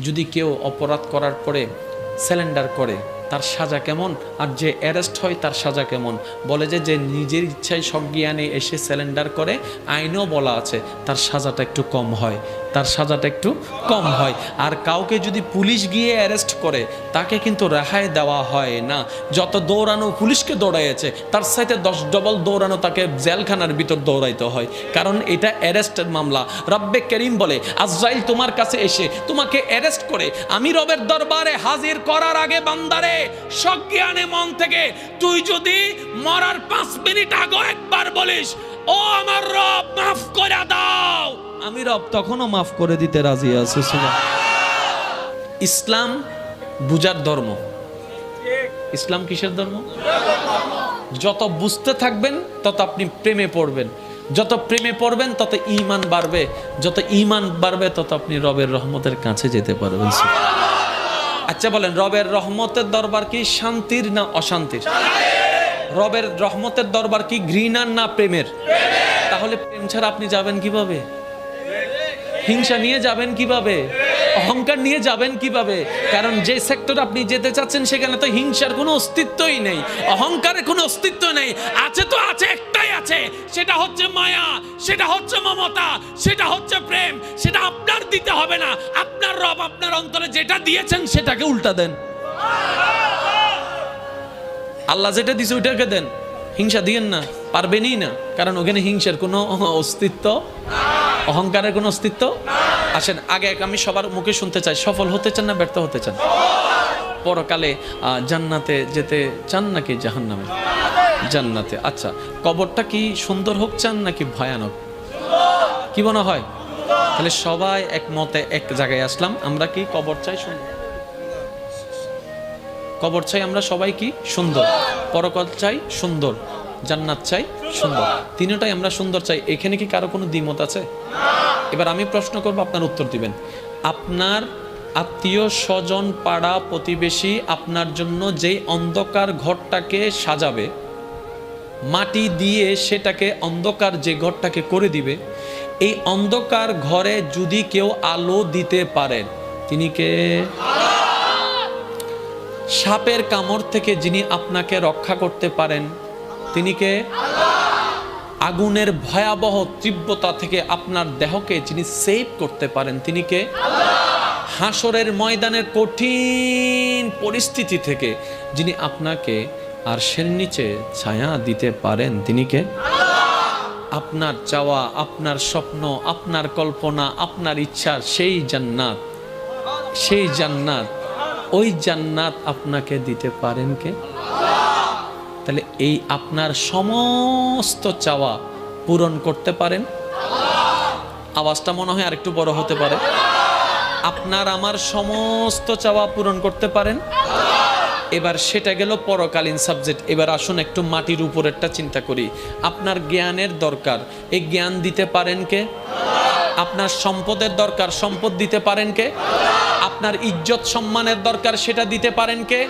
যদি কেউ অপরাধ করার পরে স্যালেন্ডার করে তার সাজা কেমন, আর যে অ্যারেস্ট হয় তার সাজা কেমন? বলে যে নিজের ইচ্ছায় সজ্ঞানে এসে স্যালেন্ডার করে, আইনেও বলা আছে তার সাজাটা একটু কম হয়, তার সাজাটা একটু কম হয়। আর কাউকে যদি পুলিশ গিয়ে অ্যারেস্ট করে তাকে কিন্তু রেহাই দেওয়া হয় না। যত দৌড়ানো পুলিশকে দৌড়াইছে তার সাথে 10 ডবল দৌড়ানো তাকে জেলখানার ভিতর দৌড়াইতে হয়, কারণ এটা অ্যারেস্টের মামলা। রব্বে করিম বলে আজরাইল তোমার কাছে এসে তোমাকে অ্যারেস্ট করে আমি রবের দরবারে হাজির করার আগে বান্দারে সজ্ঞানে মন থেকে তুই যদি মরার 5 মিনিট আগে একবার বলিস ও আমার রব মাফ করে দাও, আমি রব তখনও মাফ করে দিতে রাজি আছি। ইসলাম বুঝার ধর্ম। ইসলাম কিসের ধর্ম? যত বুঝতে থাকবেন তত আপনি প্রেমে পড়বেন, যত প্রেমে পড়বেন তত ঈমান বাড়বে, যত ঈমান বাড়বে তত আপনি রবের রহমতের কাছে যেতে পারবেন। আচ্ছা বলেন, রবের রহমতের দরবার কি শান্তির না অশান্তির? রবের রহমতের দরবার কি ঘৃণার না প্রেমের? তাহলে প্রেম ছাড়া আপনি যাবেন কিভাবে? হিংসা নিয়ে যাবেন কিভাবে? অহংকার নিয়ে যাবেন কিভাবে? কারণ যে সেক্টর আপনি যেতে চাচ্ছেন সেখানে তো হিংসার কোনো অস্তিত্বই নেই, অহংকারের কোনো অস্তিত্ব নেই। আছে তো আছে, একটাই আছে, সেটা হচ্ছে মায়া, সেটা হচ্ছে মমতা, সেটা হচ্ছে প্রেম। সেটা আপনার দিতে হবে না, আপনার রব আপনার অন্তরে যেটা দিয়েছেন সেটাকে উল্টা দেন। আল্লাহ যেটা দিয়েছে ওইটাকে দেন, হিংসা দিয়েন না, পারবেনই না, কারণ ওখানে হিংসার কোনো অস্তিত্ব, অহংকারের কোনো অস্তিত্ব। আসেন আগে আমি সবার মুখে শুনতে চাই, সফল হতে চান না ব্যর্থ হতে চান? পরকালে জান্নাতে যেতে চান নাকি জাহান্নামে? জান্নাতে। আচ্ছা, কবরটা কি সুন্দর হোক চান নাকি ভয়ানক? কি মনে হয়? তাহলে সবাই একমতে এক জায়গায় আসলাম, আমরা কি কবর চাই সুন্দর? কবর চাই আমরা সবাই কি সুন্দর, পরকাল চাই সুন্দর, জান্নাত চাই সুন্দর, তিনটাই আমরা সুন্দর চাই। এখানে কি কারো কোনো দ্বিমত আছে? এবার আমি প্রশ্ন করব, আপনার উত্তর দিবেন। আপনার আত্মীয় স্বজন পাড়া প্রতিবেশী আপনার জন্য যেই অন্ধকার ঘরটাকে সাজাবে, মাটি দিয়ে সেটাকে অন্ধকার যে ঘরটাকে করে দিবে, এই অন্ধকার ঘরে যদি কেউ আলো দিতে পারেন তিনি কে? সাপের কামড় থেকে যিনি আপনাকে রক্ষা করতে পারেন তিনি কে? আগুনের ভয়াবহ তীব্রতা থেকে আপনার দেহকে যিনি সেভ করতে পারেন তিনি কে? হাসরের ময়দানের কঠিন পরিস্থিতি থেকে যিনি আপনাকে আরশের নিচে ছায়া দিতে পারেন তিনি কে? আপনার চাওয়া, আপনার স্বপ্ন, আপনার কল্পনা, আপনার ইচ্ছা, সেই জান্নাত, সেই জান্নাত, ওই জান্নাত আপনাকে দিতে পারেন কে? তাহলে এই আপনার সমস্ত চাওয়া পূরণ করতে পারেন? আওয়াজটা মনে হয় আরেকটু বড় হতে পারে। আপনার আমার সমস্ত চাওয়া পূরণ করতে পারেন? এবার সেটা গেল পরকালীন সাবজেক্ট। এবার আসুন একটু মাটির উপরেরটা চিন্তা করি। আপনার জ্ঞানের দরকার, এই জ্ঞান দিতে পারেন কে? আপনার সম্পদের দরকার, সম্পদ দিতে পারেন কে? আপনার ইজ্জত সম্মানের দরকার, সেটা দিতে পারেন কে?